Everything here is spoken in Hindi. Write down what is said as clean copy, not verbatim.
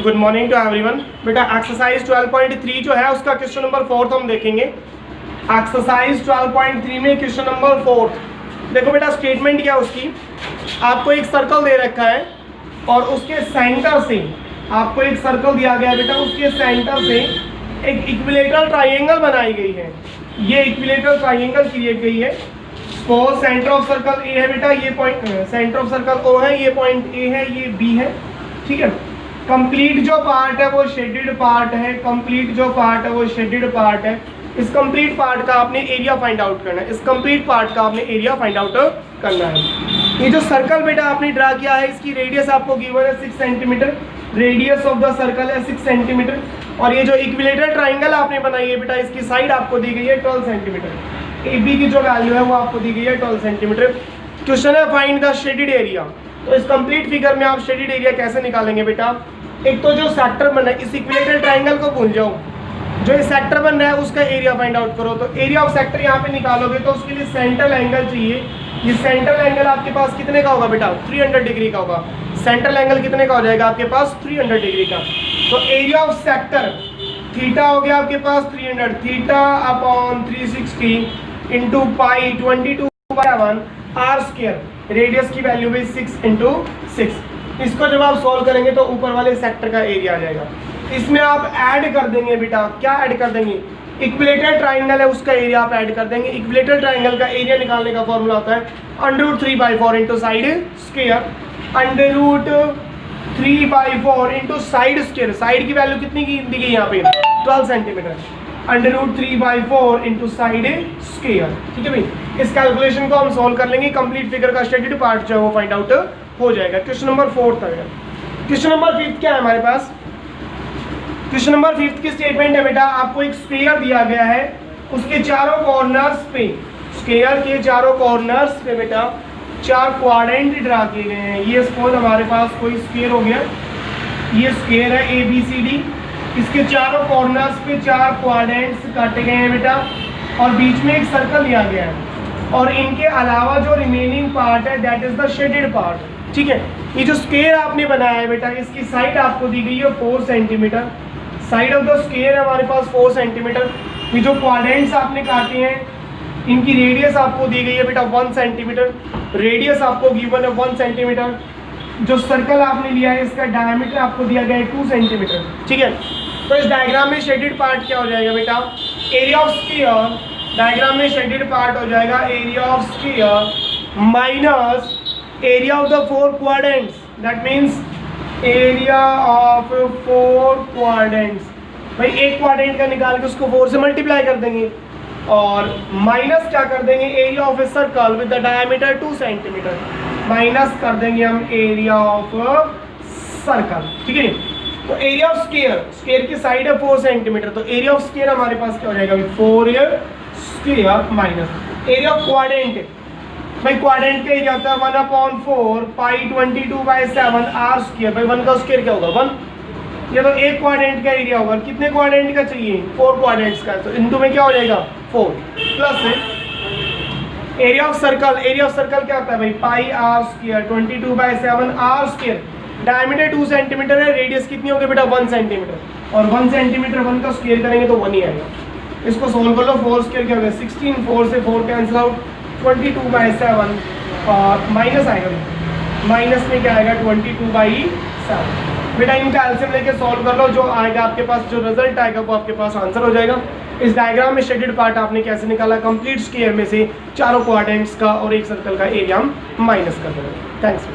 Good morning to everyone. बेटा एक्सरसाइज 12.3 जो है उसका क्वेश्चन नंबर 4 हम देखेंगे। एक्सरसाइज 12.3 में क्वेश्चन नंबर 4 देखो बेटा, स्टेटमेंट क्या है उसकी। आपको एक सर्कल दे रखा है और उसके सेंटर से आपको एक सर्कल दिया गया है बेटा, उसके सेंटर से एक इक्विलेटरल ट्राइंगल बनाई गई है। ये इक्विलेटरल ट्राइंगल क्रिएट गई है। तो सेंटर ऑफ सर्कल ए है बेटा, ये point center of circle O है, ये पॉइंट ए है, ये बी है। ठीक है, कंप्लीट जो पार्ट है वो शेडेड पार्ट है। कंप्लीट जो पार्ट है वो शेडेड पार्ट है। इस कंप्लीट पार्ट का आपने एरिया फाइंड आउट करना है। इस कंप्लीट पार्ट का आपने एरिया फाइंड आउट करना है। ये जो सर्कल बेटा आपने ड्रा किया है, इसकी रेडियस आपको गिवन है 6 centimetre. Radius of the circle है 6 सेंटीमीटर। और ये जो इक्विलेटरल ट्राइंगल आपने बनाई है बेटा, इसकी साइड आपको दी गई है 12 सेंटीमीटर। ए बी की जो वैल्यू है वो आपको दी गई है 12 सेंटीमीटर। क्वेश्चन है फाइंड द शेडेड एरिया। तो इस कंप्लीट फिगर में आप शेडेड एरिया कैसे निकालेंगे बेटा? एक तो जो सेक्टर बना है, इस इक्विलेटरल ट्राइंगल को भूल जाओ, जो ये सेक्टर बन रहा है उसका एरिया फाइंड आउट करो। तो एरिया ऑफ सेक्टर यहाँ पे निकालोगे तो उसके लिए सेंट्रल एंगल चाहिए। ये सेंट्रल एंगल आपके पास कितने का होगा बेटा? 300 डिग्री का होगा। सेंट्रल एंगल कितने का हो जाएगा आपके पास? 300 डिग्री का। तो एरिया ऑफ सेक्टर थीटा हो गया आपके पास 300, theta upon 360 into pi 22/1 R square. Radius की वैल्यू भी 6 इंटू 6। इसको जब आप सॉल्व करेंगे तो ऊपर वाले सेक्टर का एरिया आ जाएगा। इसमें आप ऐड कर देंगे बेटा, क्या ऐड कर देंगे? इक्विलेटरल ट्राइंगल है उसका एरिया आप ऐड कर देंगे। इक्विलेटरल ट्राइंगल का एरिया निकालने का फॉर्मूला होता है √3/4 into side square. √3/4 into side square. Side की वैल्यू कितनी की दी गई यहाँ पे? 12 सेंटीमीटर। √3/4 into side square. ठीक है भाई, इस कैलकुलेशन को हम सॉल्व कर लेंगे। कंप्लीट फिगर का शेडेड पार्ट जो है वो फाइंड आउट हो जाएगा। क्वेश्चन नंबर 4 तक है। क्वेश्चन नंबर 5 क्या है हमारे पास? क्वेश्चन नंबर 5 की स्टेटमेंट है बेटा, आपको एक स्फीयर दिया गया है, उसके चारों कॉर्नर्स पे, स्फीयर के चारों कॉर्नर्स पे बेटा 4 क्वाड्रेंट ड्रा किए गए हैं। ये सपोज हमारे पास कोई स्फीयर हो गया, ये स्फीयर है ABCD। इसके चारों कॉर्नर्स पे 4 क्वाड्रेंट्स काटे गए हैं बेटा, और बीच में एक सर्कल लिया गया है। और इनके अलावा जो रिमेनिंग पार्ट है that is the shaded part. ठीक है, ये जो स्क्वायर आपने बनाया है बेटा, इसकी साइड आपको दी गई है 4 centimetre. Side of the square है हमारे पास 4 सेंटीमीटर। ये जो क्वाड्रेंट्स आपने काटे हैं इनकी रेडियस आपको दी गई है बेटा 1 सेंटीमीटर। रेडियस आपको गिवन है 1 सेंटीमीटर। जो सर्कल आपने लिया है इसका डायमीटर आपको दिया गया है 2 सेंटीमीटर। ठीक है, तो इस डायग्राम में शेडेड पार्ट क्या हो जाएगा बेटा? Area of square. डायग्राम में शेडेड पार्ट हो जाएगा area of square minus area of the 4 quadrants. That means area of 4 quadrants. भाई एक क्वाड्रेंट का निकाल के उसको 4 से मल्टीप्लाई कर देंगे, और माइनस क्या कर देंगे? Area of a circle with the diameter 2 centimetre. Minus कर देंगे हम एरिया ऑफ सर्कल। ठीक है, तो एरिया ऑफ स्क्वायर, स्क्वायर की साइड है 4 सेंटीमीटर, तो एरिया ऑफ स्क्वायर हमारे पास क्या हो जाएगा? 4 square minus area of quadrant. भाई क्वाड्रेंट का एरिया होता है 1/4 पाई 22/7 आर स्क्वायर। भाई 1 का स्क्वायर क्या होगा? 1। ये तो एक क्वाड्रेंट का एरिया होगा। कितने क्वाड्रेंट का चाहिए? 4 क्वाड्रेंट्स का। तो इनटू में क्या हो जाएगा? 4 plus area of circle. Area of circle क्या होता है भाई? Pi r square 22/7 r square. Diameter 2 centimetre है, रेडियस कितनी होगी बेटा? 1 सेंटीमीटर। और 1 सेंटीमीटर 1 का स्क्वायर करेंगे तो 1 ही आएगा। इसको सोल्व कर लो। 4 स्क्वायर क्या होगा? 16। 4 से 4 कैंसिल आउट, 22/7 और माइनस आएगा। माइनस में क्या आएगा? 22/7। बेटा इनका एलसीएम लेके सॉल्व कर लो, जो आएगा आपके पास, जो रिजल्ट आएगा वो आपके पास आंसर हो जाएगा। इस डायग्राम में शेडेड पार्ट आपने कैसे निकाला? कंप्लीट स्क्वायर में से चारों क्वाड्रेंट्स का और एक सर्कल का एरिया हम माइनस कर देंगे। थैंक्स।